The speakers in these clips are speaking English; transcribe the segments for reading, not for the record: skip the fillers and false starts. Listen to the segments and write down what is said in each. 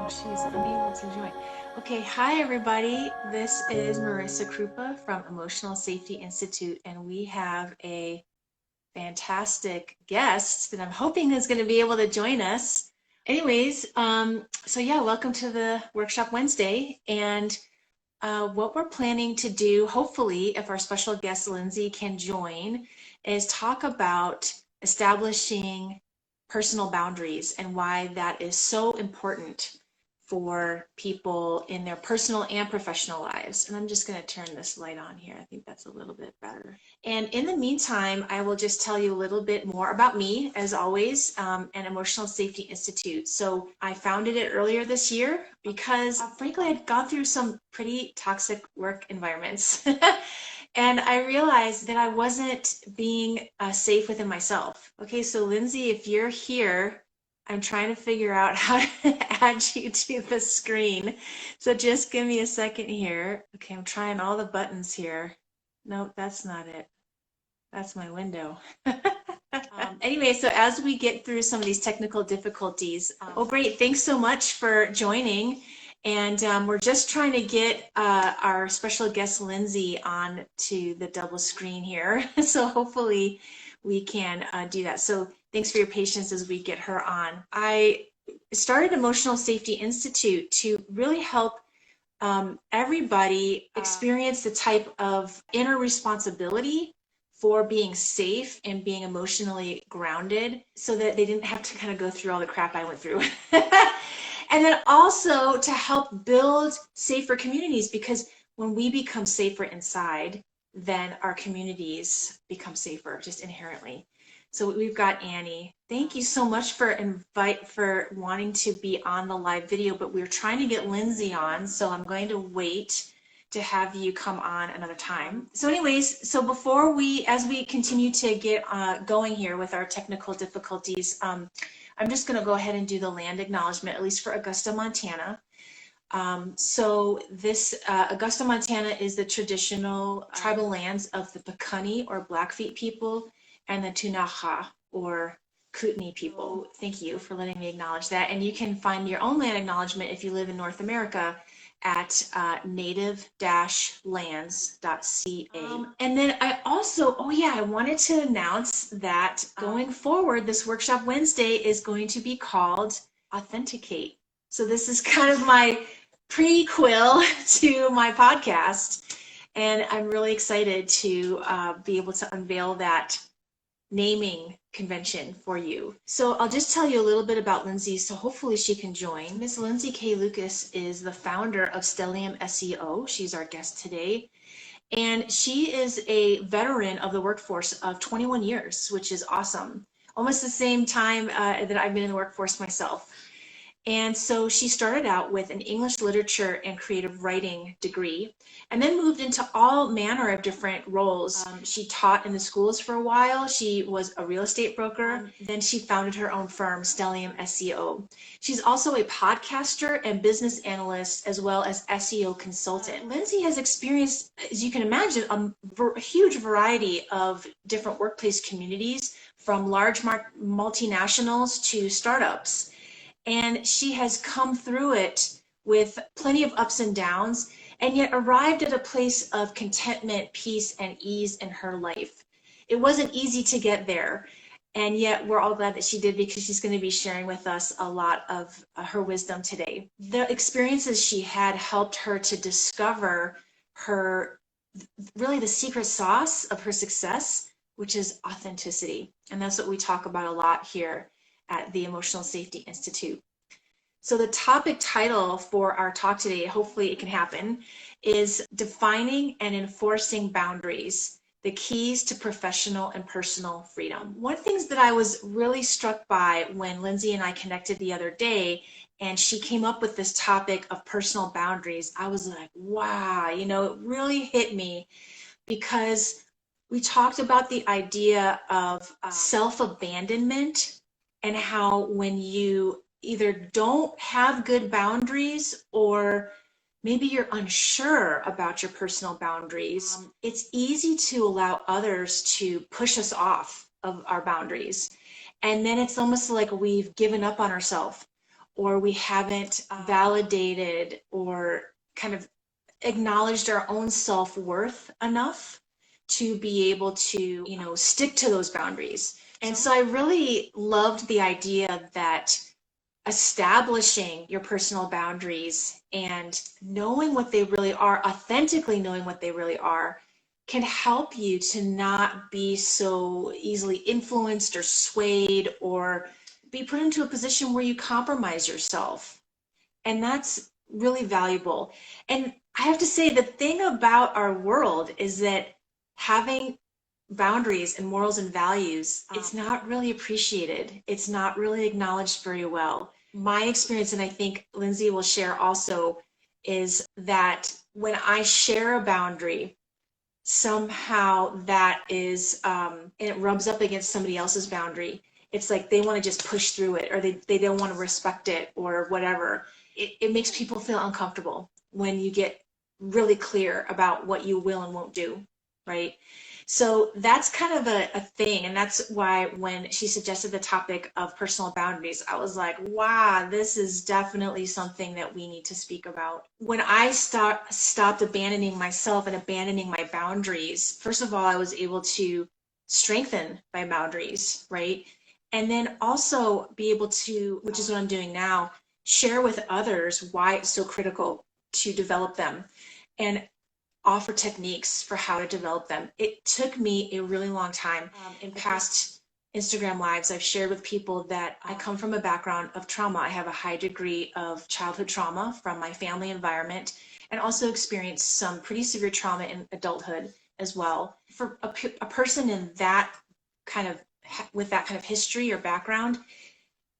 she's unable to join. Okay, hi everybody. This is Marissa Krupa from Emotional Safety Institute, and we have a fantastic guest that I'm hoping is going to be able to join us. Anyways, so yeah, welcome to the Workshop Wednesday. And what we're planning to do, hopefully, if our special guest Lindsay can join, is talk about establishing personal boundaries and why that is so important for people in their personal and professional lives. And I'm just going to turn this light on here. I think that's a little bit better. And in the meantime, I will just tell you a little bit more about me, as always, and Emotional Safety Institute. So I founded it earlier this year because, frankly, I'd gone through some pretty toxic work environments. And I realized that I wasn't being safe within myself. Okay, so Lindsay, if you're here, I'm trying to figure out how to add you to the screen. So just give me a second here. Okay, I'm trying all the buttons here. No, that's not it. That's my window. Anyway, so as we get through some of these technical difficulties, oh great, thanks so much for joining. And we're just trying to get our special guest Lindsay on to the double screen here. So hopefully we can do that. So thanks for your patience as we get her on. I started Emotional Safety Institute to really help everybody experience the type of inner responsibility for being safe and being emotionally grounded so that they didn't have to kind of go through all the crap I went through. And then also to help build safer communities, because when we become safer inside, then our communities become safer just inherently. So we've got Annie. Thank you so much for wanting to be on the live video, but we're trying to get Lindsay on, so I'm going to wait to have you come on another time. So anyways, so as we continue to get going here with our technical difficulties, I'm just going to go ahead and do the land acknowledgement, at least for Augusta, Montana. So this Augusta, Montana is the traditional tribal lands of the Piikani or Blackfeet people and the Ktunaxa or Kootenai people. Thank you for letting me acknowledge that. And you can find your own land acknowledgement if you live in North America at native-lands.ca. And then I also, I wanted to announce that going forward, this Workshop Wednesday is going to be called Authenticate. So this is kind of my prequel to my podcast, and I'm really excited to be able to unveil that naming convention for you. So I'll just tell you a little bit about Lindsay, so hopefully she can join. Ms. Lindsay K. Klucas is the founder of Stellium SEO. She's our guest today. And she is a veteran of the workforce of 21 years, which is awesome. Almost the same time that I've been in the workforce myself. And so she started out with an English literature and creative writing degree, and then moved into all manner of different roles. She taught in the schools for a while. She was a real estate broker. Then she founded her own firm, Stellium SEO. She's also a podcaster and business analyst, as well as SEO consultant. Lindsay has experienced, as you can imagine, a huge variety of different workplace communities, from large multinationals to startups. And she has come through it with plenty of ups and downs, and yet arrived at a place of contentment, peace, and ease in her life. It wasn't easy to get there, and yet we're all glad that she did, because she's going to be sharing with us a lot of her wisdom today. The experiences she had helped her to discover really the secret sauce of her success, which is authenticity. And that's what we talk about a lot here at the Emotional Safety Institute. So the topic title for our talk today, hopefully it can happen, is Defining and Enforcing Boundaries, the Keys to Professional and Personal Freedom. One of the things that I was really struck by when Lindsay and I connected the other day, and she came up with this topic of personal boundaries, I was like, wow, it really hit me, because we talked about the idea of self-abandonment, and how when you either don't have good boundaries, or maybe you're unsure about your personal boundaries, it's easy to allow others to push us off of our boundaries. And then it's almost like we've given up on ourselves, or we haven't validated or kind of acknowledged our own self-worth enough to be able to, stick to those boundaries. And so I really loved the idea that establishing your personal boundaries and knowing what they really are, authentically knowing what they really are, can help you to not be so easily influenced or swayed or be put into a position where you compromise yourself. And that's really valuable. And I have to say, the thing about our world is that having boundaries and morals and values, it's not really appreciated. It's not really acknowledged very well. My experience, and I think Lindsay will share also, is that when I share a boundary, somehow that is, and it rubs up against somebody else's boundary. It's like they want to just push through it, or they don't want to respect it, or whatever. It makes people feel uncomfortable when you get really clear about what you will and won't do, right? So that's kind of a thing. And that's why when she suggested the topic of personal boundaries, I was like, wow, this is definitely something that we need to speak about. When I stopped abandoning myself and abandoning my boundaries, first of all, I was able to strengthen my boundaries, right? And then also be able to, which is what I'm doing now, share with others why it's so critical to develop them and offer techniques for how to develop them. It took me a really long time. In past Instagram lives, I've shared with people that I come from a background of trauma. I have a high degree of childhood trauma from my family environment, and also experienced some pretty severe trauma in adulthood as well. For a person in that kind of, with that kind of history or background,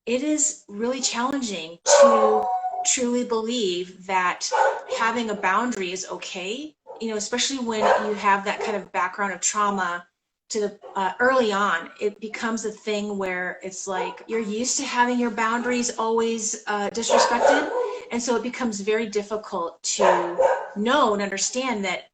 it is really challenging to truly believe that having a boundary is okay, especially when you have that kind of background of trauma early on. It becomes a thing where it's like you're used to having your boundaries always disrespected. And so it becomes very difficult to know and understand that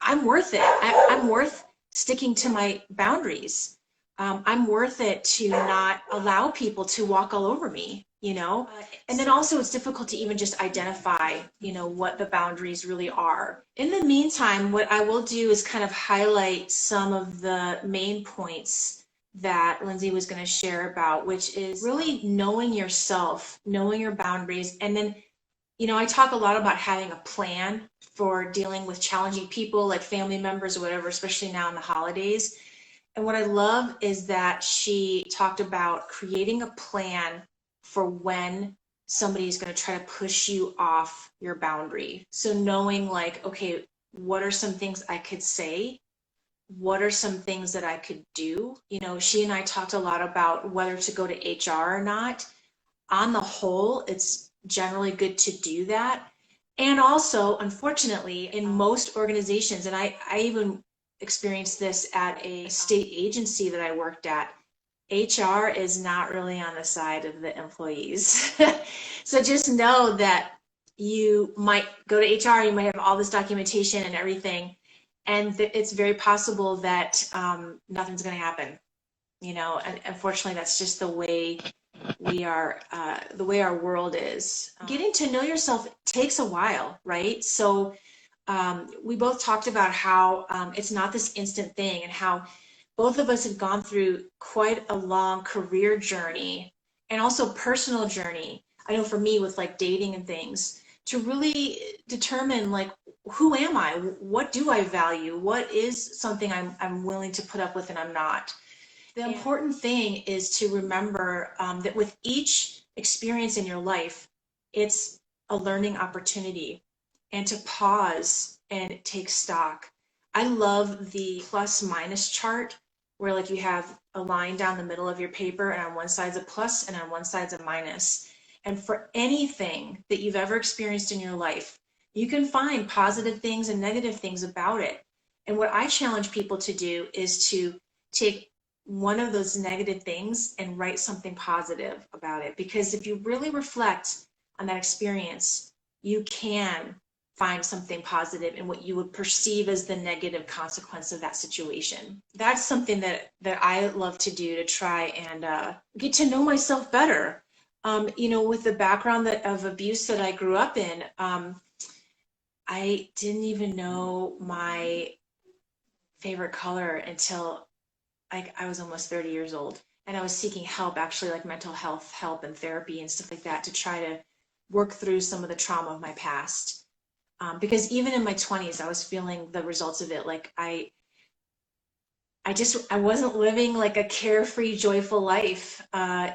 I'm worth it. I'm worth sticking to my boundaries. I'm worth it to not allow people to walk all over me, and then also it's difficult to even just identify, what the boundaries really are. In the meantime, what I will do is kind of highlight some of the main points that Lindsay was going to share about, which is really knowing yourself, knowing your boundaries. And then, I talk a lot about having a plan for dealing with challenging people like family members or whatever, especially now in the holidays. And what I love is that she talked about creating a plan for when somebody's going to try to push you off your boundary. So knowing like, okay, what are some things I could say? What are some things that I could do? She and I talked a lot about whether to go to HR or not. On the whole, it's generally good to do that. And also, unfortunately, in most organizations, and I even experienced this at a state agency that I worked at, HR is not really on the side of the employees. So just know that you might go to HR, you might have all this documentation and everything, and it's very possible that nothing's going to happen. And unfortunately, that's just the way we are, the way our world is. Getting to know yourself takes a while, right? So we both talked about how it's not this instant thing, and how both of us have gone through quite a long career journey and also personal journey. I know for me, with like dating and things, to really determine like, who am I? What do I value? What is something I'm willing to put up with and I'm not? The important thing is to remember that with each experience in your life, it's a learning opportunity, and to pause and take stock. I love the plus minus chart, where like you have a line down the middle of your paper, and on one side's a plus and on one side's a minus. And for anything that you've ever experienced in your life, you can find positive things and negative things about it. And what I challenge people to do is to take one of those negative things and write something positive about it. Because if you really reflect on that experience, you can find something positive in what you would perceive as the negative consequence of that situation. That's something that I love to do, to try and get to know myself better. You know, with the background of abuse that I grew up in, I didn't even know my favorite color until I was almost 30 years old. And I was seeking help, actually, like mental health help and therapy and stuff like that, to try to work through some of the trauma of my past. Because even in my 20s, I was feeling the results of it. Like I wasn't living like a carefree, joyful life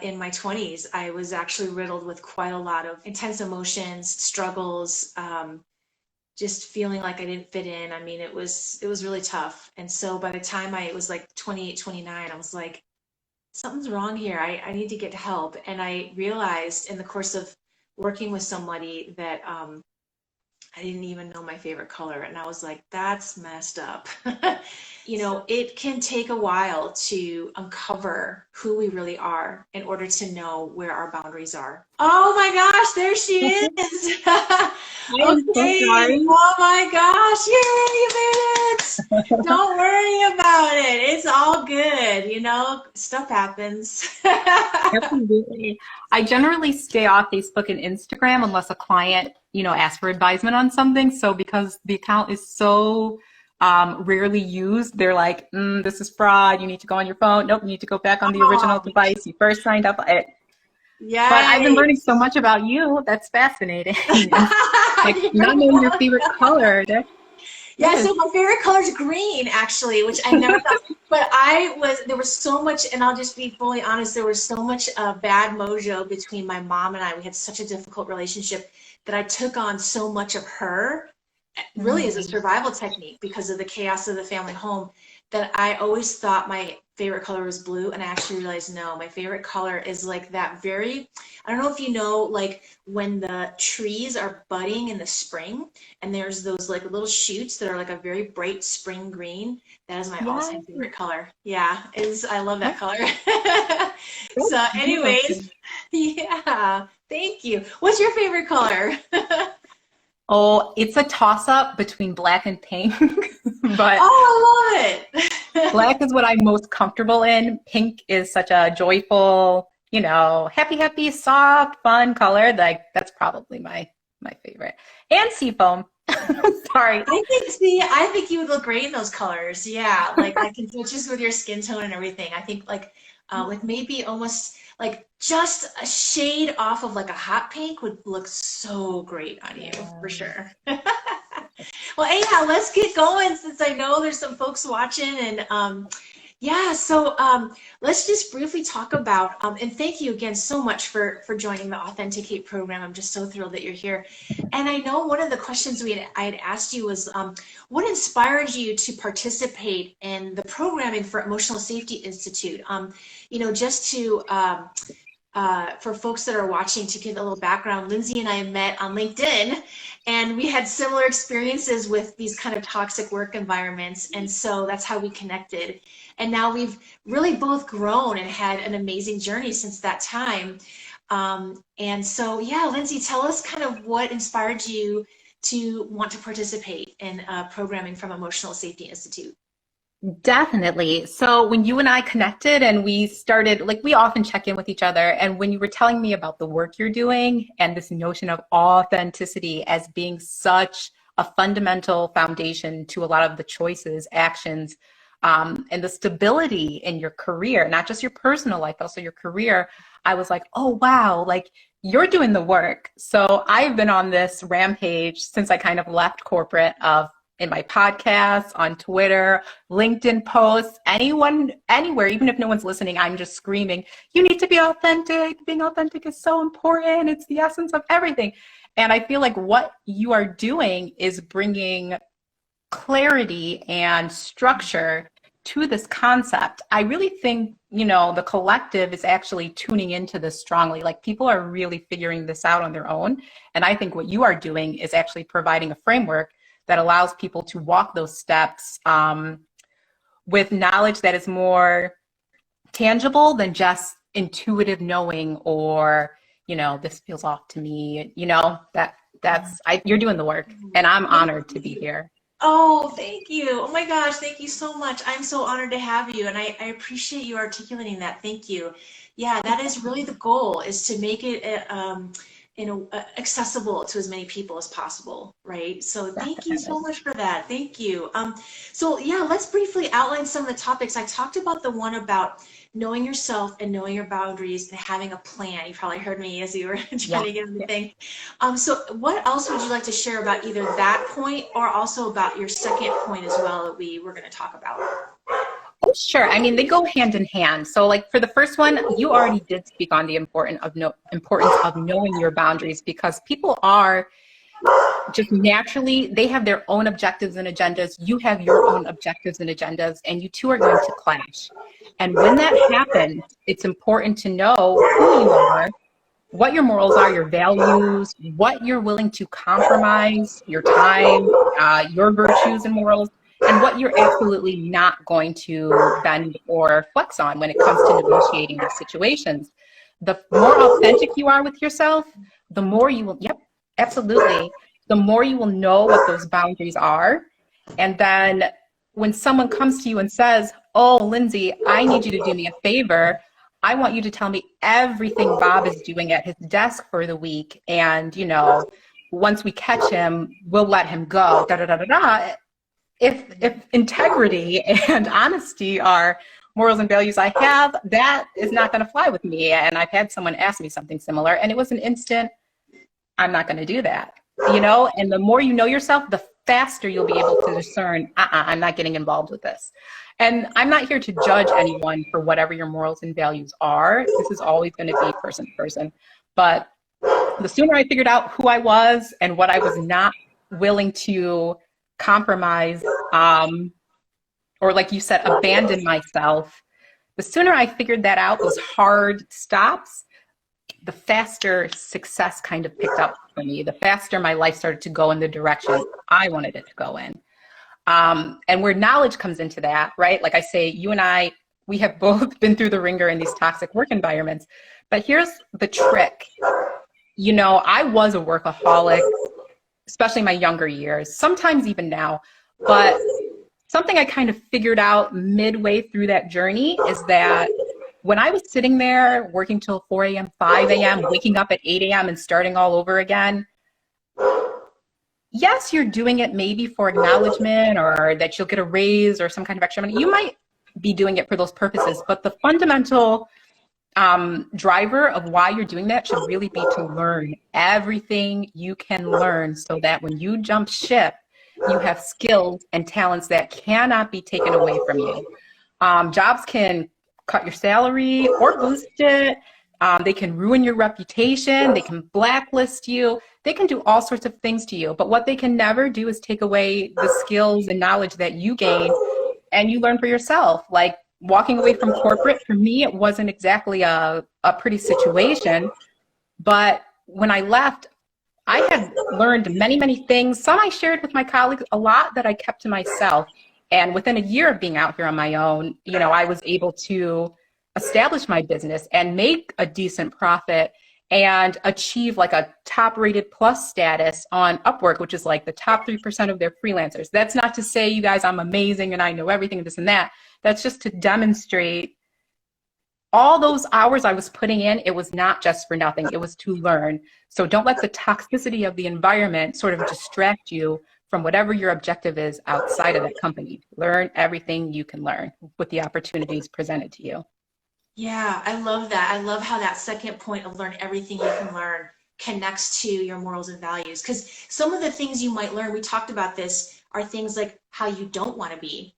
in my 20s. I was actually riddled with quite a lot of intense emotions, struggles, just feeling like I didn't fit in. I mean, it was really tough. And so by the time I was like 28, 29, I was like, something's wrong here. I need to get help. And I realized in the course of working with somebody that I didn't even know my favorite color. And I was like, that's messed up. You know, it can take a while to uncover who we really are in order to know where our boundaries are. Oh my gosh, there she is. I am so Okay. sorry. Oh my gosh. Yay, you made it. Don't worry about it. It's all good. You know, stuff happens. Absolutely. I generally stay off Facebook and Instagram unless a client, asks for advisement on something. So because the account is so rarely used, they're like, this is fraud. You need to go on your phone. Nope, you need to go back on the original Oh, device you first signed up. But I've been yay. learning so much about you. That's fascinating. And like You're not knowing your favorite welcome. color. Yeah, Yes. so my favorite color is green, actually, which I never thought. But there was so much, and I'll just be fully honest, there was so much bad mojo between my mom and I. We had such a difficult relationship that I took on so much of her, really as a Mm. survival technique because of the chaos of the family home, that I always thought my favorite color was blue. And I actually realized, no, my favorite color is like that very, I don't know if you know, like when the trees are budding in the spring and there's those like little shoots that are like a very bright spring green. That is my all-time Yes. favorite color. Yeah, I love that color. So That's beautiful. anyways, yeah, thank you. What's your favorite color? Oh, it's a toss-up between black and pink, but Oh, I love it. black is what I'm most comfortable in. Pink is such a joyful, happy, soft, fun color. Like that's probably my favorite. And seafoam. Sorry. I think you would look great in those colors. Yeah, like I can just with your skin tone and everything. I think like maybe almost like just a shade off of like a hot pink would look so great on you for Yeah. sure. Well, anyhow, let's get going since I know there's some folks watching and yeah, so let's just briefly talk about, and thank you again so much for joining the Authenticate program. I'm just so thrilled that you're here. And I know one of the questions I had asked you was, what inspired you to participate in the programming for Emotional Safety Institute? You know, just to for folks that are watching, to give a little background, Lindsay and I met on LinkedIn, and we had similar experiences with these kind of toxic work environments, and so that's how we connected. And now we've really both grown and had an amazing journey since that time. And so, yeah, Lindsay, tell us kind of what inspired you to want to participate in programming from Emotional Safety Institute. Definitely. So when you and I connected and we started, like we often check in with each other, and when you were telling me about the work you're doing and this notion of authenticity as being such a fundamental foundation to a lot of the choices, actions, and the stability in your career, not just your personal life, but also your career, I was like, oh, wow, like you're doing the work. So I've been on this rampage since I kind of left corporate of in my podcasts, on Twitter, LinkedIn posts, anyone, anywhere, even if no one's listening, I'm just screaming, you need to be authentic. Being authentic is so important. It's the essence of everything. And I feel like what you are doing is bringing clarity and structure to this concept. I really think, the collective is actually tuning into this strongly. Like people are really figuring this out on their own. And I think what you are doing is actually providing a framework that allows people to walk those steps with knowledge that is more tangible than just intuitive knowing or, this feels off to me, you're doing the work and I'm Thank honored to be you. here. Oh, thank you. Oh my gosh, thank you so much. I'm so honored to have you, and I appreciate you articulating that. Thank you. Yeah, that is really the goal, is to make it accessible to as many people as possible, right? So thank you so Definitely. much for that. Thank you. So yeah, let's briefly outline some of the topics. I talked about the one about knowing yourself and knowing your boundaries and having a plan. You probably heard me as you were trying Yeah. to get on the thing. So what else would you like to share about either that point or also about your second point as well that we were going to talk about? Oh, sure. I mean, they go hand in hand. So, like for the first one, you already did speak on the importance of knowing your boundaries, because people are just naturally, they have their own objectives and agendas. You have your own objectives and agendas, and you two are going to clash. And when that happens, it's important to know who you are, what your morals are, your values, what you're willing to compromise, your time, your virtues and morals, and what you're absolutely not going to bend or flex on when it comes to negotiating these situations. The more authentic you are with yourself, the more you will, yep, absolutely, the more you will know what those boundaries are. And then when someone comes to you and says, "Oh, Lindsay, I need you to do me a favor. I want you to tell me everything Bob is doing at his desk for the week. And, once we catch him, we'll let him go." Da, da, da, da, da. If integrity and honesty are morals and values I have, that is not going to fly with me. And I've had someone ask me something similar, and it was an instant, I'm not going to do that. And the more you know yourself, the faster you'll be able to discern, I'm not getting involved with this. And I'm not here to judge anyone for whatever your morals and values are. This is always going to be person to person. But the sooner I figured out who I was and what I was not willing to compromise, or like you said, abandon myself, the sooner I figured that out, those hard stops, the faster success kind of picked up for me, the faster my life started to go in the direction I wanted it to go in. And where knowledge comes into that, right? Like I say, you and I, we have both been through the ringer in these toxic work environments. But here's the trick. I was a workaholic, especially in my younger years, sometimes even now. But something I kind of figured out midway through that journey is that when I was sitting there working till 4 a.m., 5 a.m., waking up at 8 a.m. and starting all over again, yes, you're doing it maybe for acknowledgement or that you'll get a raise or some kind of extra money. You might be doing it for those purposes, but the fundamental driver of why you're doing that should really be to learn everything you can learn, so that when you jump ship, you have skills and talents that cannot be taken away from you. Jobs can cut your salary or boost it. They can ruin your reputation. They can blacklist you. They can do all sorts of things to you. But what they can never do is take away the skills and knowledge that you gain and you learn for yourself. Like walking away from corporate, for me, it wasn't exactly a pretty situation. But when I left, I had learned many, many things. Some I shared with my colleagues, a lot that I kept to myself. And within a year of being out here on my own, I was able to establish my business and make a decent profit and achieve like a top rated plus status on Upwork, which is like the top 3% of their freelancers. That's not to say, you guys, I'm amazing and I know everything and this and that. That's just to demonstrate all those hours I was putting in, it was not just for nothing. It was to learn. So don't let the toxicity of the environment sort of distract you from whatever your objective is outside of that company. Learn everything you can learn with the opportunities presented to you. Yeah, I love that. I love how that second point of learn everything you can learn connects to your morals and values. Because some of the things you might learn, we talked about this, are things like how you don't want to be,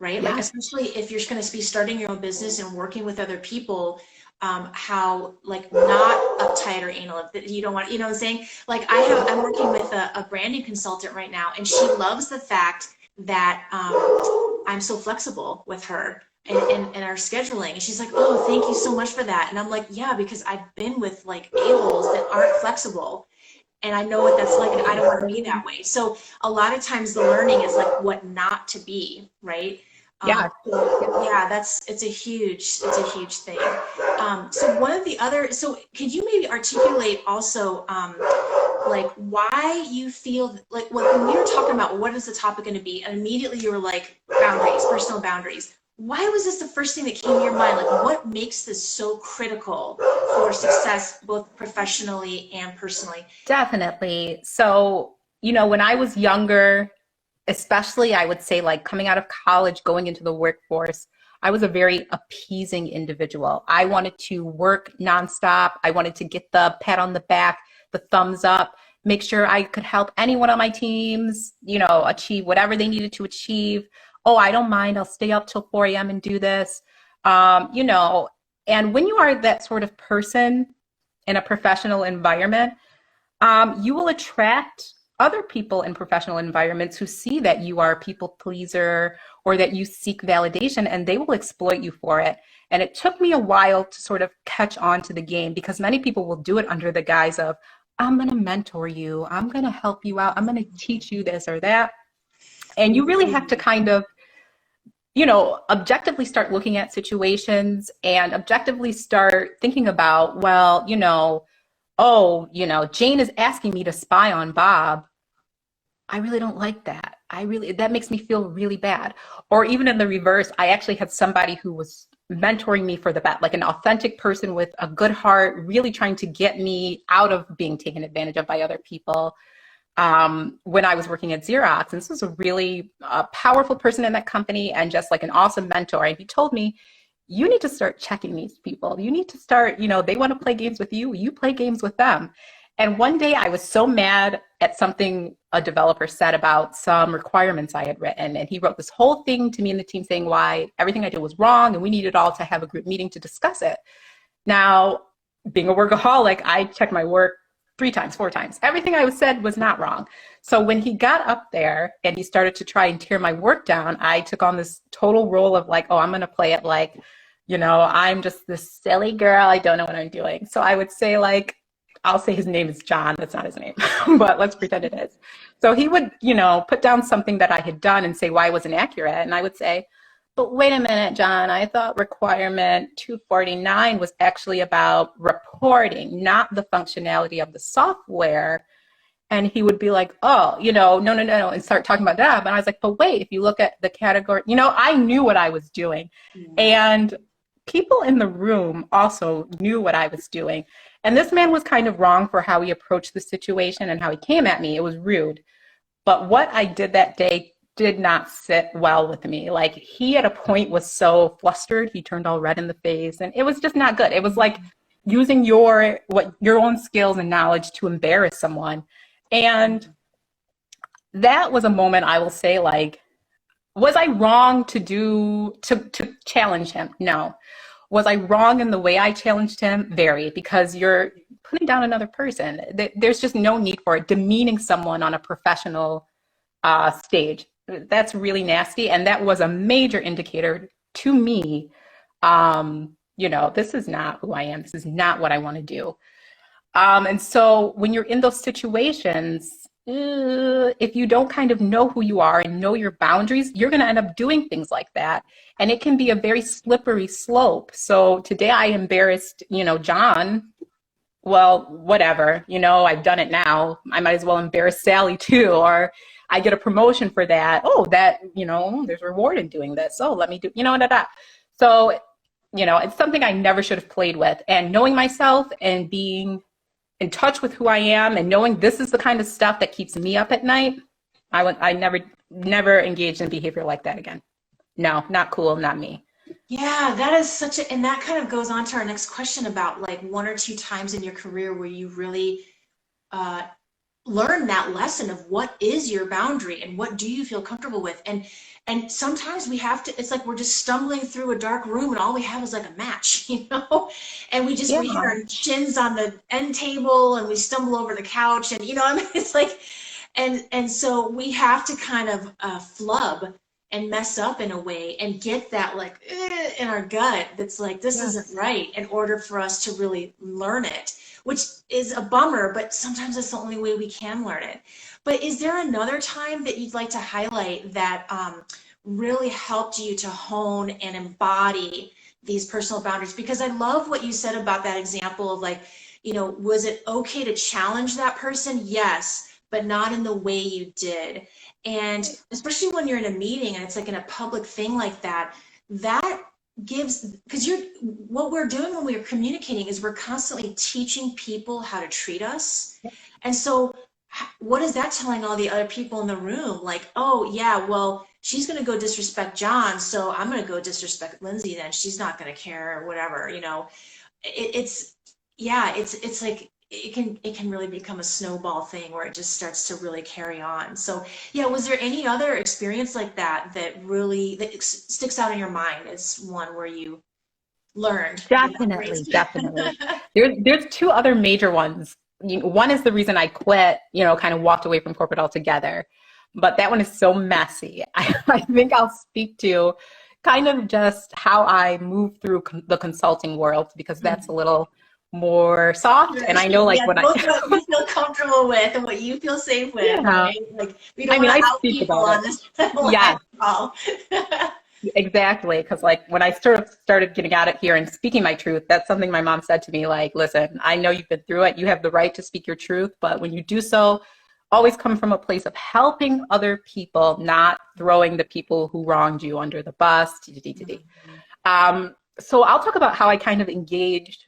right? Like, Yes. especially if you're going to be starting your own business and working with other people, how like not uptight or anal, that you don't want, what I'm saying? Like I'm working with a branding consultant right now, and she loves the fact that I'm so flexible with her and our scheduling. And she's like, "Oh, thank you so much for that." And I'm like, "Yeah, because I've been with like a-holes that aren't flexible. And I know what that's like, and I don't want to be that way." So a lot of times the learning is like what not to be, right? Yeah. So yeah, it's a huge thing. So one of the other, so could you maybe articulate also, like why you feel like when we were talking about what is the topic going to be, and immediately you were like boundaries, personal boundaries. why was this the first thing that came to your mind? Like, what makes this so critical for success, both professionally and personally? Definitely. So, when I was younger, especially I would say like coming out of college, going into the workforce, I was a very appeasing individual. I wanted to work nonstop. I wanted to get the pat on the back, the thumbs up, make sure I could help anyone on my teams, achieve whatever they needed to achieve. Oh, I don't mind. I'll stay up till 4 a.m. and do this. And when you are that sort of person in a professional environment, you will attract other people in professional environments who see that you are a people pleaser or that you seek validation, and they will exploit you for it. And it took me a while to sort of catch on to the game, because many people will do it under the guise of, I'm going to mentor you, I'm going to help you out, I'm going to teach you this or that. And you really have to kind of, objectively start looking at situations and objectively start thinking about, well, oh, Jane is asking me to spy on Bob. I really don't like that. That makes me feel really bad. Or even in the reverse, I actually had somebody who was mentoring me for the bet, like an authentic person with a good heart, really trying to get me out of being taken advantage of by other people. When I was working at Xerox, and this was a really powerful person in that company and just like an awesome mentor. And he told me, you need to start checking these people. You need to start, they want to play games with you. You play games with them. And one day I was so mad at something a developer said about some requirements I had written. And he wrote this whole thing to me and the team saying why everything I did was wrong. And we needed all to have a group meeting to discuss it. Now, being a workaholic, I check my work 3 times, 4 times. Everything I said was not wrong. So when he got up there and he started to try and tear my work down, I took on this total role of like, oh, I'm going to play it like, I'm just this silly girl. I don't know what I'm doing. So I would say like, I'll say his name is John. That's not his name, but let's pretend it is. So he would, put down something that I had done and say why it wasn't accurate. And I would say, but wait a minute, John, I thought requirement 249 was actually about reporting, not the functionality of the software. And he would be like, oh, no, and start talking about that. But I was like, but wait, if you look at the category, I knew what I was doing. Mm-hmm. And people in the room also knew what I was doing. And this man was kind of wrong for how he approached the situation and how he came at me. It was rude. But what I did that day did not sit well with me. Like, he at a point was so flustered, he turned all red in the face, and it was just not good. It was like using your own skills and knowledge to embarrass someone. And that was a moment I will say, like, was I wrong to challenge him? No. Was I wrong in the way I challenged him? Very, because you're putting down another person. There's just no need for it. Demeaning someone on a professional stage. That's really nasty. And that was a major indicator to me. This is not who I am. This is not what I want to do. And so when you're in those situations, if you don't kind of know who you are and know your boundaries, you're going to end up doing things like that. And it can be a very slippery slope. So today I embarrassed, John. Well, whatever, I've done it now. I might as well embarrass Sally too, or I get a promotion for that. Oh, that, there's reward in doing this. Oh, let me do, So, it's something I never should have played with. And knowing myself and being in touch with who I am and knowing this is the kind of stuff that keeps me up at night, I never engaged in behavior like that again. No, not cool, not me. Yeah, that is and that kind of goes on to our next question about like 1 or 2 times in your career where you really learn that lesson of what is your boundary and what do you feel comfortable with. And sometimes we have to, it's like we're just stumbling through a dark room and all we have is like a match, and we hit our chins on the end table and we stumble over the couch and, it's like, and so we have to kind of flub and mess up in a way and get that like in our gut that's like, this isn't right, in order for us to really learn it, which is a bummer, but sometimes that's the only way we can learn it. But is there another time that you'd like to highlight that really helped you to hone and embody these personal boundaries? Because I love what you said about that example of like, was it okay to challenge that person? Yes, but not in the way you did. And especially when you're in a meeting and it's like in a public thing like that, that gives, because what we're doing when we're communicating is we're constantly teaching people how to treat us. And so what is that telling all the other people in the room? Like, oh yeah, well, she's going to go disrespect John, so I'm going to go disrespect Lindsay, then she's not going to care or whatever, it's, yeah, it's like it can really become a snowball thing where it just starts to really carry on. So yeah, was there any other experience like that that really sticks out in your mind as one where you learned the Definitely, boundaries? definitely. There's two other major ones. One is the reason I quit, kind of walked away from corporate altogether. But that one is so messy. I think I'll speak to kind of just how I moved through the consulting world because that's a little more soft. Sure, And I sure. know like Yeah, when I, go with what you feel comfortable with and what you feel safe with, yeah, right? Like we don't I mean, want I to out speak people about it. on this live Yes, call. exactly. Because like when I sort of started getting at it here and speaking my truth, that's something my mom said to me, like, listen, I know you've been through it. You have the right to speak your truth, but when you do so, always come from a place of helping other people, not throwing the people who wronged you under the bus. So I'll talk about how I kind of engaged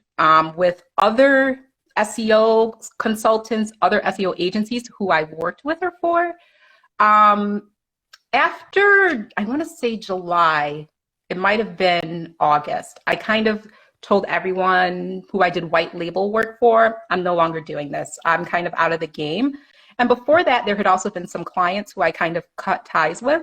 with other SEO consultants, other SEO agencies who I worked with or for. Um, After, I want to say July, it might have been August, I kind of told everyone who I did white label work for, I'm no longer doing this. I'm kind of out of the game. And before that, there had also been some clients who I kind of cut ties with.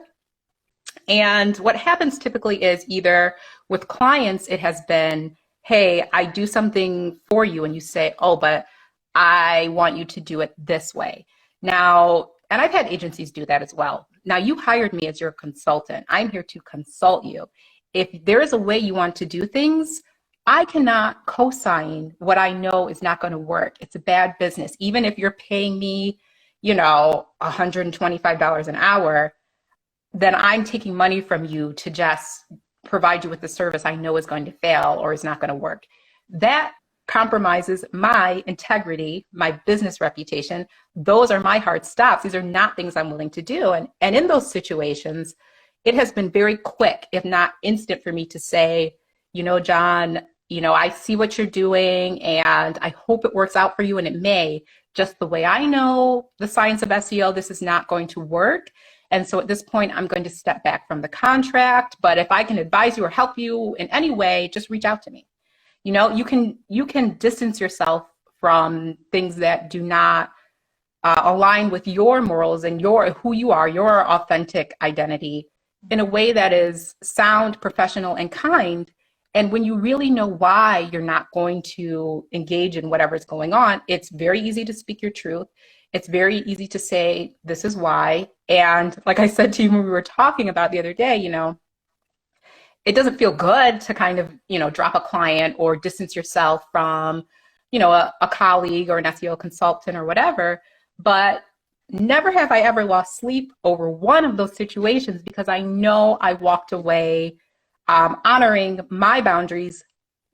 And what happens typically is either with clients, it has been, hey, I do something for you. And you say, oh, but I want you to do it this way. Now, and I've had agencies do that as well. Now, you hired me as your consultant. I'm here to consult you. If there is a way you want to do things, I cannot co-sign what I know is not going to work. It's a bad business. Even if you're paying me, $125 an hour, then I'm taking money from you to just provide you with the service I know is going to fail or is not going to work. That compromises my integrity, my business reputation. Those are my hard stops. These are not things I'm willing to do. And in those situations, it has been very quick, if not instant, for me to say, John, I see what you're doing and I hope it works out for you, and it may. Just the way I know the science of SEO, this is not going to work. And so at this point, I'm going to step back from the contract. But if I can advise you or help you in any way, just reach out to me. You can distance yourself from things that do not align with your morals and your who you are, your authentic identity, in a way that is sound, professional, and kind. And when you really know why you're not going to engage in whatever's going on, it's very easy to speak your truth. It's very easy to say, this is why. And like I said to you when we were talking about the other day, it doesn't feel good to kind of, drop a client or distance yourself from, a colleague or an SEO consultant or whatever. But never have I ever lost sleep over one of those situations because I know I walked away honoring my boundaries,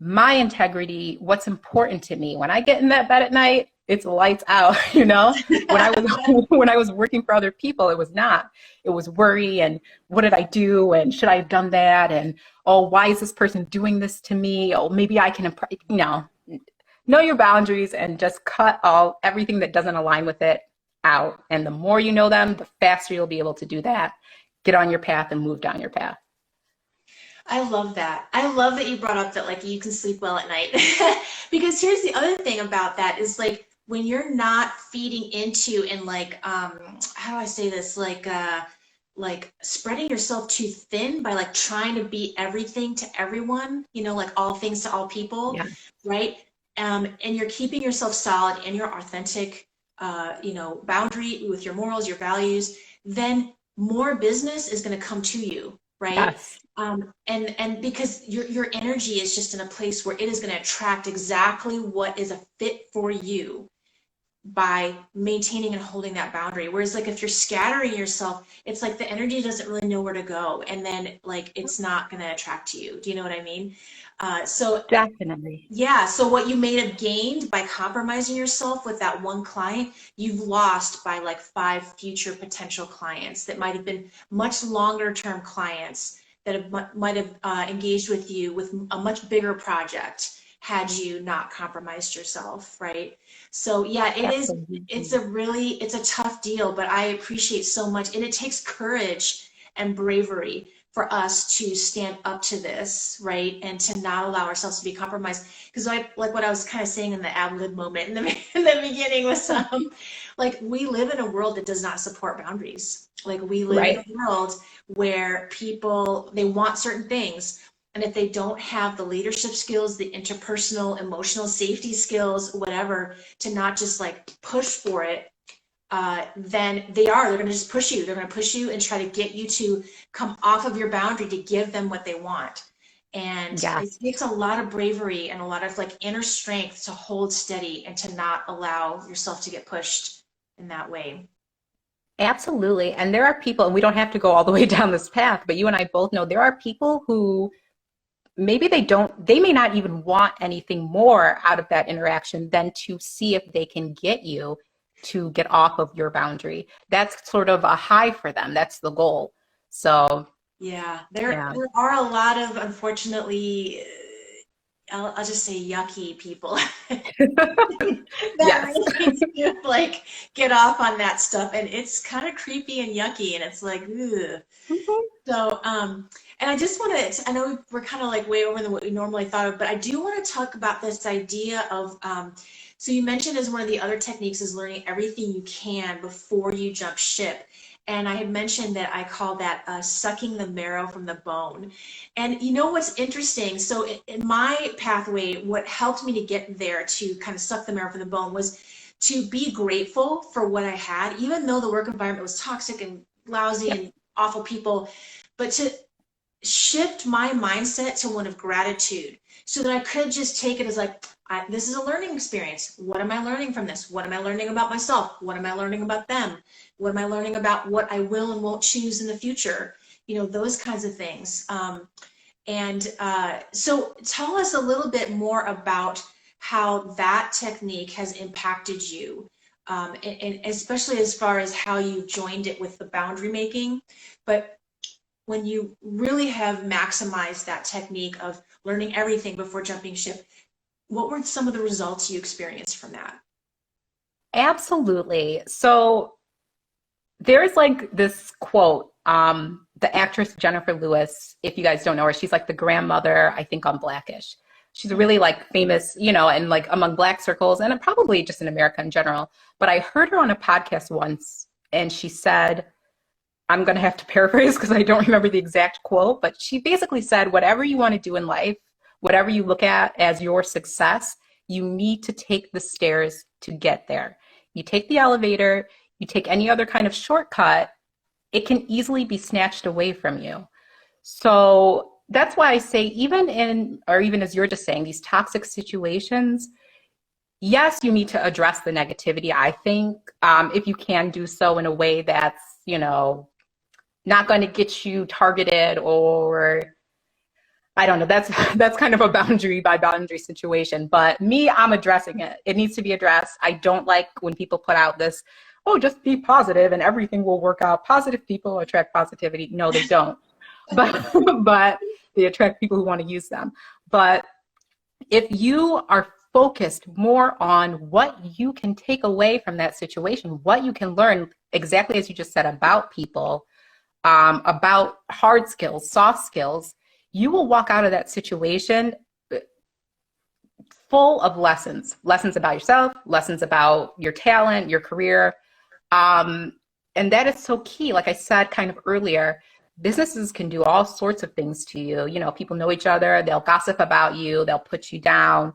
my integrity, what's important to me. When I get in that bed at night, it's lights out, When I was when I was working for other people, it was not. It was worry and what did I do and should I have done that, and oh, why is this person doing this to me? Oh, maybe I can impress. No, know your boundaries and just cut everything that doesn't align with it out. And the more you know them, the faster you'll be able to do that. Get on your path and move down your path. I love that. I love that you brought up that like you can sleep well at night. Because here's the other thing about that is like when you're not feeding into and like how do I say this? Like spreading yourself too thin by like trying to be everything to everyone, like all things to all people, Yeah. right? And you're keeping yourself solid in your authentic boundary with your morals, your values, then more business is going to come to you, right? Yes. And because your energy is just in a place where it is going to attract exactly what is a fit for you by maintaining and holding that boundary. Whereas like if you're scattering yourself, it's like the energy doesn't really know where to go, and then like it's not going to attract to you. Do you know what I mean? So Definitely. yeah, so what you may have gained by compromising yourself with that one client, you've lost by like 5 future potential clients that might have been much longer term clients might have engaged with you with a much bigger project had you not compromised yourself, right? So yeah, it's Absolutely. it's a tough deal, but I appreciate so much, and it takes courage and bravery for us to stand up to this, right? And to not allow ourselves to be compromised. Because like what I was kind of saying in the ad lib moment in the, in the beginning was like we live in a world that does not support boundaries. Like we live in a Right. world where people, they want certain things. And if they don't have the leadership skills, the interpersonal, emotional safety skills, whatever, to not just like push for it, then they're going to just push you. They're going to push you and try to get you to come off of your boundary to give them what they want. And it Yes. takes a lot of bravery and a lot of like inner strength to hold steady and to not allow yourself to get pushed in that way. Absolutely. And there are people, and we don't have to go all the way down this path, but you and I both know there are people who maybe they may not even want anything more out of that interaction than to see if they can get you to get off of your boundary. That's sort of a high for them. That's the goal. So, Yeah, yeah. there are a lot of, unfortunately, I'll just say yucky people that Yes. really do like get off on that stuff, and it's kind of creepy and yucky, and it's like, ugh. Mhm. So, and I just want to, I know we're kind of like way over than what we normally thought of, but I do want to talk about this idea of, so you mentioned as one of the other techniques is learning everything you can before you jump ship. And I had mentioned that I call that sucking the marrow from the bone. And you know what's interesting? So in my pathway, what helped me to get there to kind of suck the marrow from the bone was to be grateful for what I had, even though the work environment was toxic and lousy Yep. and awful people, but to shift my mindset to one of gratitude so that I could just take it as like, this is a learning experience. What am I learning from this? What am I learning about myself? What am I learning about them? What am I learning about what I will and won't choose in the future? You know, those kinds of things. So tell us a little bit more about how that technique has impacted you, and especially as far as how you joined it with the boundary making. But when you really have maximized that technique of learning everything before jumping ship, what were some of the results you experienced from that? Absolutely. So there's like this quote, the actress Jennifer Lewis, if you guys don't know her, she's like the grandmother, I think, on Blackish. She's a really like famous, and like among Black circles and probably just in America in general. But I heard her on a podcast once and she said, I'm going to have to paraphrase because I don't remember the exact quote, but she basically said, whatever you want to do in life, whatever you look at as your success, you need to take the stairs to get there. You take the elevator, you take any other kind of shortcut, it can easily be snatched away from you. So that's why I say, even in, or even as you're just saying, these toxic situations, yes, you need to address the negativity, I think, if you can do so in a way that's, not going to get you targeted, or I don't know. That's kind of a boundary by boundary situation. But me, I'm addressing it. It needs to be addressed. I don't like when people put out this, oh, just be positive and everything will work out. Positive people attract positivity. No, they don't. But but they attract people who want to use them. But if you are focused more on what you can take away from that situation, what you can learn, exactly as you just said, about people, about hard skills, soft skills, you will walk out of that situation full of lessons about yourself, lessons about your talent, your career. Um, and that is so key. Like I said kind of earlier, businesses can do all sorts of things to you. People know each other, they'll gossip about you, they'll put you down.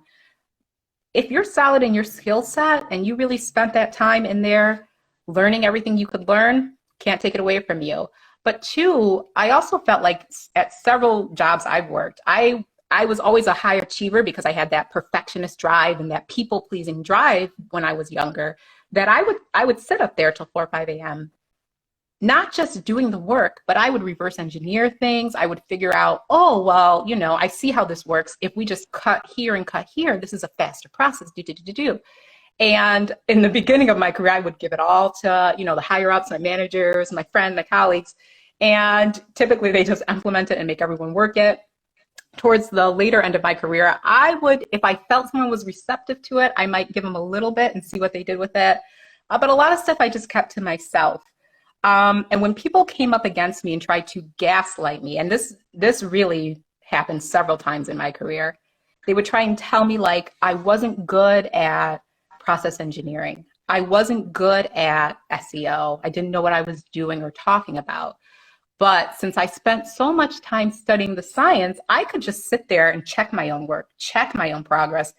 If you're solid in your skill set and you really spent that time in there learning everything you could learn, can't take it away from you. But two, I also felt like at several jobs I've worked, I was always a high achiever because I had that perfectionist drive and that people pleasing drive when I was younger, that I would sit up there till 4 or 5 a.m. not just doing the work, but I would reverse engineer things. I would figure out, oh, well, I see how this works. If we just cut here and cut here, this is a faster process. Do. And in the beginning of my career, I would give it all to, the higher ups, my managers, my friends, my colleagues. And typically they just implement it and make everyone work it. Towards the later end of my career, I would, if I felt someone was receptive to it, I might give them a little bit and see what they did with it. But a lot of stuff I just kept to myself. And when people came up against me and tried to gaslight me, and this really happened several times in my career, they would try and tell me like I wasn't good at process engineering. I wasn't good at SEO. I didn't know what I was doing or talking about. But since I spent so much time studying the science, I could just sit there and check my own work, check my own progress,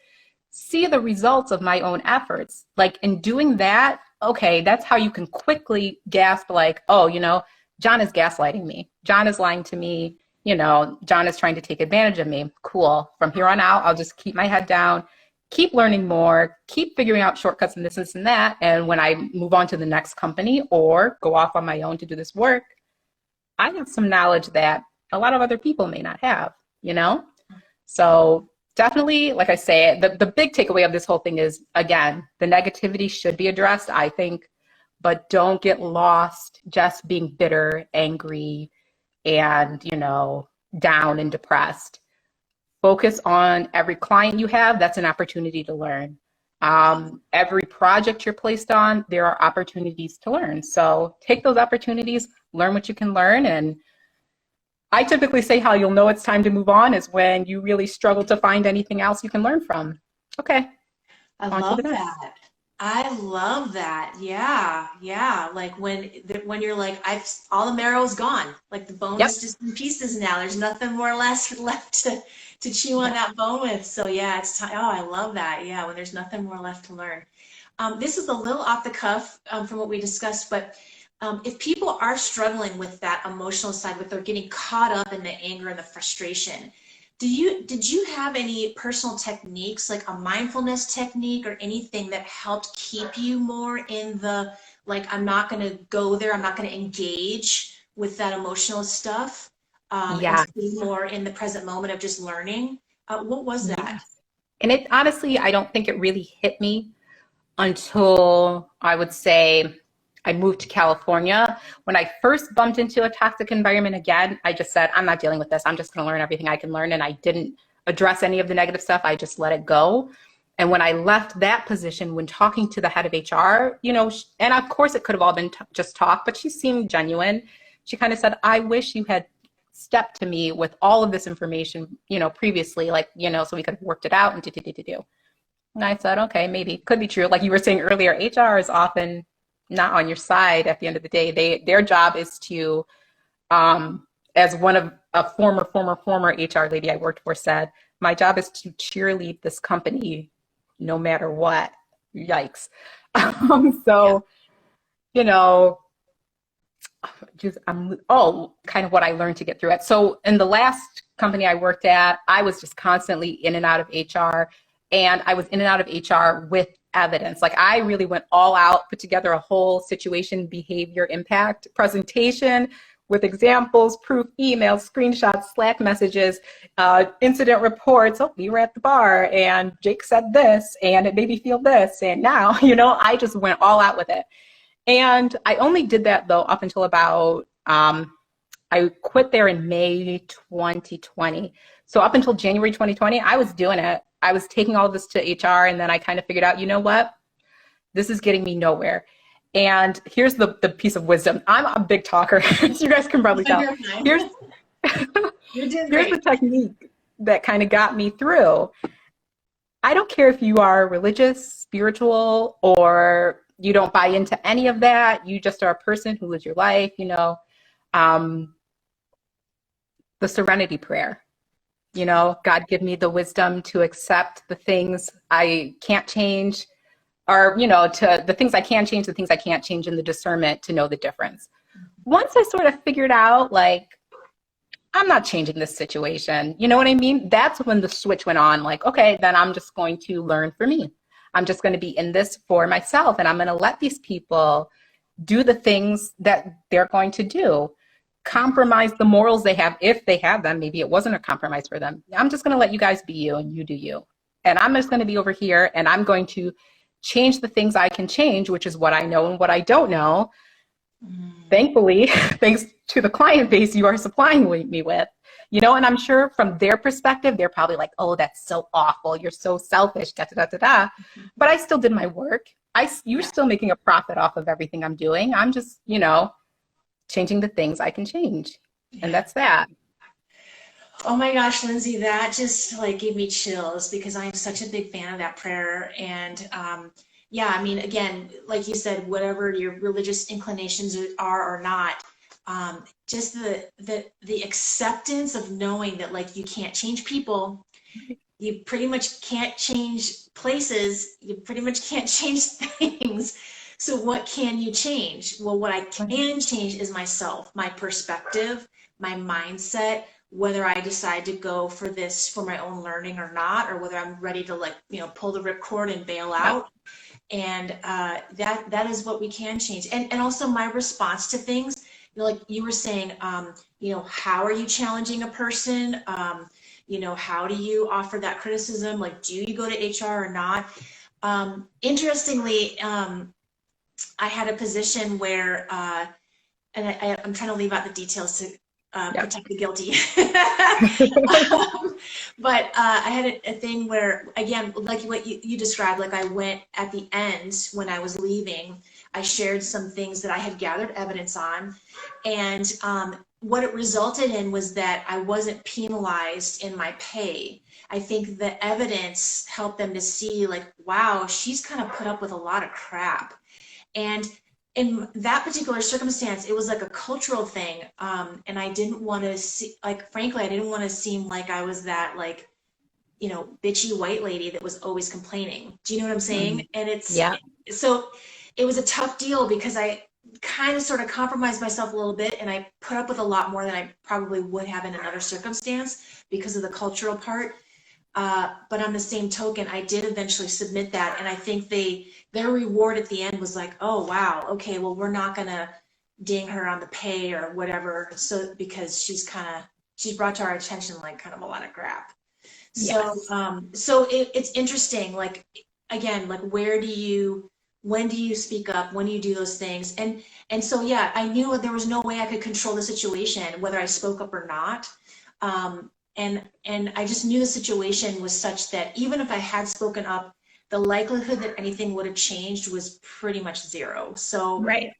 see the results of my own efforts. Like in doing that, okay, that's how you can quickly gasp like, oh, John is gaslighting me. John is lying to me. John is trying to take advantage of me. Cool. From here on out, I'll just keep my head down, keep learning more, keep figuring out shortcuts and this and that. And when I move on to the next company or go off on my own to do this work, I have some knowledge that a lot of other people may not have, So definitely, like I say, the big takeaway of this whole thing is, again, the negativity should be addressed, I think, but don't get lost just being bitter, angry, and, down and depressed. Focus on every client you have. That's an opportunity to learn. Every project you're placed on, there are opportunities to learn. So take those opportunities, learn what you can learn. And I typically say how you'll know it's time to move on is when you really struggle to find anything else you can learn from. Okay. I love that. I love that. Yeah. Yeah. Like when you're like, all the marrow's gone. Like the bone is just in pieces now. There's nothing more or less left to chew on that bone with. So yeah, it's time. Oh, I love that. Yeah. When there's nothing more left to learn. This is a little off the cuff from what we discussed, but if people are struggling with that emotional side, with they're getting caught up in the anger and the frustration, did you have any personal techniques, like a mindfulness technique or anything that helped keep you more in the, like, I'm not going to go there, I'm not going to engage with that emotional stuff, and be more in the present moment of just learning? What was that? Yes. And it honestly, I don't think it really hit me until I would say I moved to California. When I first bumped into a toxic environment again, I just said, I'm not dealing with this. I'm just going to learn everything I can learn. And I didn't address any of the negative stuff. I just let it go. And when I left that position, when talking to the head of HR, and of course it could have all been just talk, but she seemed genuine. She kind of said, I wish you had stepped to me with all of this information, previously, like, so we could have worked it out and do. And I said, okay, maybe could be true. Like you were saying earlier, HR is often not on your side at the end of the day. Their job is to, as one of a former HR lady I worked for said, my job is to cheerlead this company no matter what. Yikes. Kind of what I learned to get through it. So in the last company I worked at, I was just constantly in and out of HR, and I was in and out of HR with evidence. Like I really went all out, put together a whole situation, behavior, impact presentation with examples, proof, emails, screenshots, Slack messages, incident reports. Oh, we were at the bar and Jake said this and it made me feel this. And now, I just went all out with it. And I only did that though up until about, I quit there in May 2020. So up until January 2020, I was doing it. I was taking all of this to HR, and then I kind of figured out, you know what? This is getting me nowhere. And here's the piece of wisdom. I'm a big talker, so you guys can probably tell. Here's the technique that kind of got me through. I don't care if you are religious, spiritual, or you don't buy into any of that. You just are a person who lives your life, the Serenity Prayer. God give me the wisdom to accept the things I can't change, or, to the things I can change, the things I can't change, and the discernment to know the difference. Once I sort of figured out, like, I'm not changing this situation, you know what I mean? That's when the switch went on, like, okay, then I'm just going to learn for me. I'm just going to be in this for myself, and I'm going to let these people do the things that they're going to do. Compromise the morals they have, if they have them. Maybe it wasn't a compromise for them. I'm just going to let you guys be you and you do you. And I'm just going to be over here and I'm going to change the things I can change, which is what I know and what I don't know. Mm. Thankfully, thanks to the client base you are supplying me with, and I'm sure from their perspective, they're probably like, oh, that's so awful. You're so selfish, da, da, da, da, da. But I still did my work. You're Yeah. still making a profit off of everything I'm doing. I'm just, changing the things I can change. And Yeah. that's that. Oh my gosh, Lindsay, that just like gave me chills because I'm such a big fan of that prayer. And yeah, I mean, again, like you said, whatever your religious inclinations are or not, just the acceptance of knowing that like you can't change people, you pretty much can't change places, you pretty much can't change things. So what can you change? Well, what I can change is myself, my perspective, my mindset, whether I decide to go for this for my own learning or not, or whether I'm ready to like, pull the ripcord and bail Yep. out. And that is what we can change. And also my response to things, like you were saying, how are you challenging a person? How do you offer that criticism? Like, do you go to HR or not? Interestingly, I had a position where, and I'm trying to leave out the details to Yep. protect the guilty. But I had a thing where, again, like what you described, like I went at the end when I was leaving, I shared some things that I had gathered evidence on. And what it resulted in was that I wasn't penalized in my pay. I think the evidence helped them to see, like, wow, she's kind of put up with a lot of crap. And in that particular circumstance, it was like a cultural thing. And I didn't want to see, like, frankly, I didn't want to seem like I was that, like, bitchy white lady that was always complaining. Do you know what I'm saying? And Yeah. so it was a tough deal because I kind of sort of compromised myself a little bit and I put up with a lot more than I probably would have in another circumstance because of the cultural part. But on the same token, I did eventually submit that, and I think their reward at the end was like, oh wow, okay, well we're not gonna ding her on the pay or whatever, so because she's brought to our attention like kind of a lot of crap. So Yes. it's interesting, like again, like when do you speak up, when do you do those things, and so yeah, I knew there was no way I could control the situation whether I spoke up or not. And I just knew the situation was such that even if I had spoken up, the likelihood that anything would have changed was pretty much zero. So Right.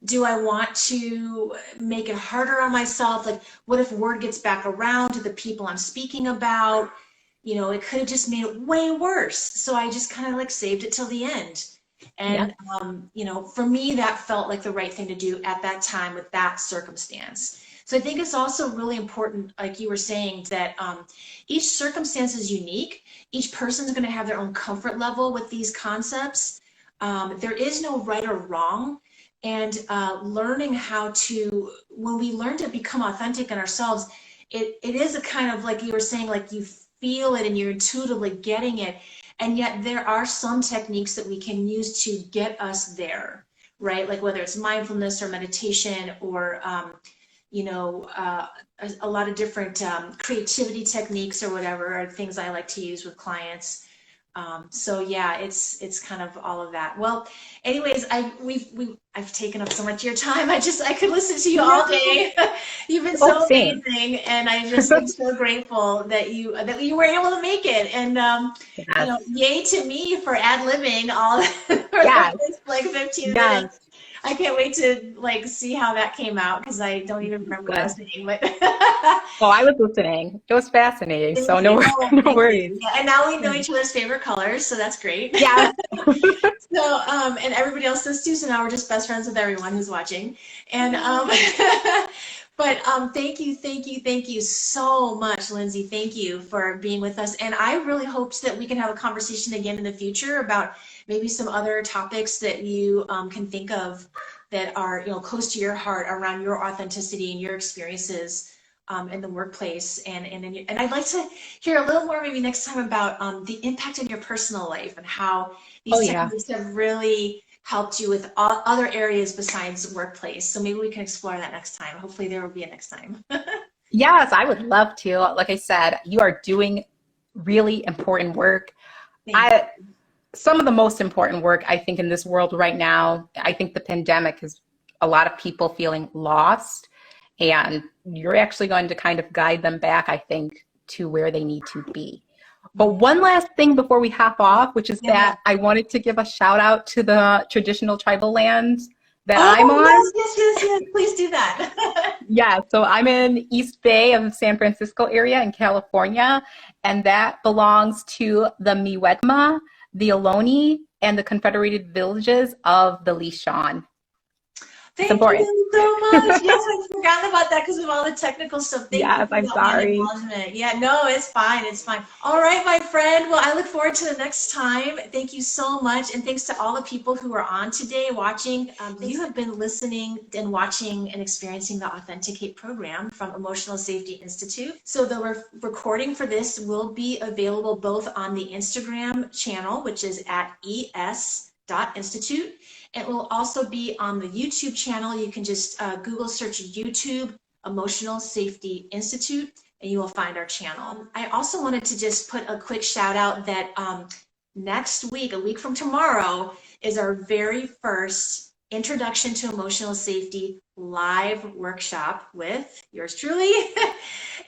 do I want to make it harder on myself? Like, what if word gets back around to the people I'm speaking about? It could have just made it way worse. So I just kind of like saved it till the end. And, Yep. for me, that felt like the right thing to do at that time with that circumstance. So I think it's also really important, like you were saying, that each circumstance is unique. Each person is going to have their own comfort level with these concepts. There is no right or wrong. And learning how to, when we learn to become authentic in ourselves, it is a kind of, like you were saying, like you feel it and you're intuitively getting it. And yet there are some techniques that we can use to get us there, right? Like whether it's mindfulness or meditation or, a lot of different creativity techniques or whatever are things I like to use with clients. So yeah, it's kind of all of that. Well, anyways, I've taken up so much of your time. I could listen to you all No. day. You've been Oh, so same. amazing, and I'm so grateful that you were able to make it. And Yes. yay to me for ad-libbing all for the Yes. first like 15 minutes. Yes. I can't wait to like see how that came out because I don't even remember what I was Good. saying, but Oh, I was listening. It was fascinating. So thank you. no, Oh, no thank you. worries. Yeah, and now we know each other's favorite colors, so that's great. Yes. So, and everybody else does too. So now we're just best friends with everyone who's watching. And, but thank you so much, Lindsay. Thank you for being with us. And I really hoped that we can have a conversation again in the future about maybe some other topics that you can think of that are, close to your heart around your authenticity and your experiences in the workplace. And I'd like to hear a little more maybe next time about the impact in your personal life and how Oh, these yeah. techniques have really helped you with other areas besides workplace. So maybe we can explore that next time. Hopefully there will be a next time. Yes, I would love to. Like I said, you are doing really important work. Thank you. I Some of the most important work I think in this world right now, I think the pandemic has a lot of people feeling lost, and you're actually going to kind of guide them back, I think, to where they need to be. But one last thing before we hop off, which is that I wanted to give a shout out to the traditional tribal lands that I'm on. Yes. Please do that. Yeah, so I'm in East Bay of the San Francisco area in California, and that belongs to the Mi'kmaq, the Ohlone, and the Confederated Villages of the Lisjan. Thank you so much. Yes, I forgot about that because of all the technical stuff. Thank you for I'm sorry. acknowledgement. Yeah, no, it's fine. It's fine. All right, my friend. Well, I look forward to the next time. Thank you so much. And thanks to all the people who are on today watching. You have been listening and watching and experiencing the Authenticate program from Emotional Safety Institute. So the recording for this will be available both on the Instagram channel, which is at es.institute. It will also be on the YouTube channel. You can just Google search YouTube Emotional Safety Institute and you will find our channel. I also wanted to just put a quick shout out that next week, a week from tomorrow, is our very first Introduction to Emotional Safety live workshop with yours truly.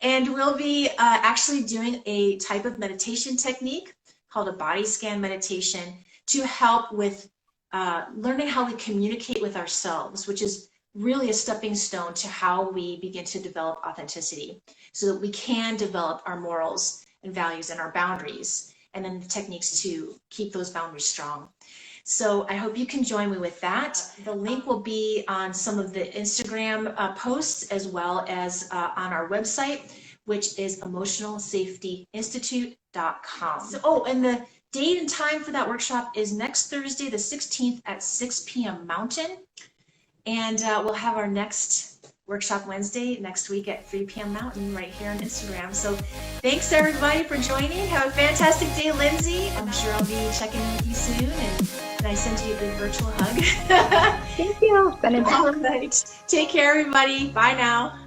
And we'll be actually doing a type of meditation technique called a body scan meditation to help with learning how we communicate with ourselves, which is really a stepping stone to how we begin to develop authenticity so that we can develop our morals and values and our boundaries, and then the techniques to keep those boundaries strong. So I hope you can join me with that. The link will be on some of the Instagram posts as well as on our website, which is emotionalsafetyinstitute.com. So, and the date and time for that workshop is next Thursday, the 16th at 6 p.m. Mountain. And we'll have our next workshop Wednesday next week at 3 p.m. Mountain right here on Instagram. So thanks everybody for joining. Have a fantastic day, Lindsay. I'm sure I'll be checking in with you soon. And I send you a big virtual hug. Thank you. All right. Take care, everybody. Bye now.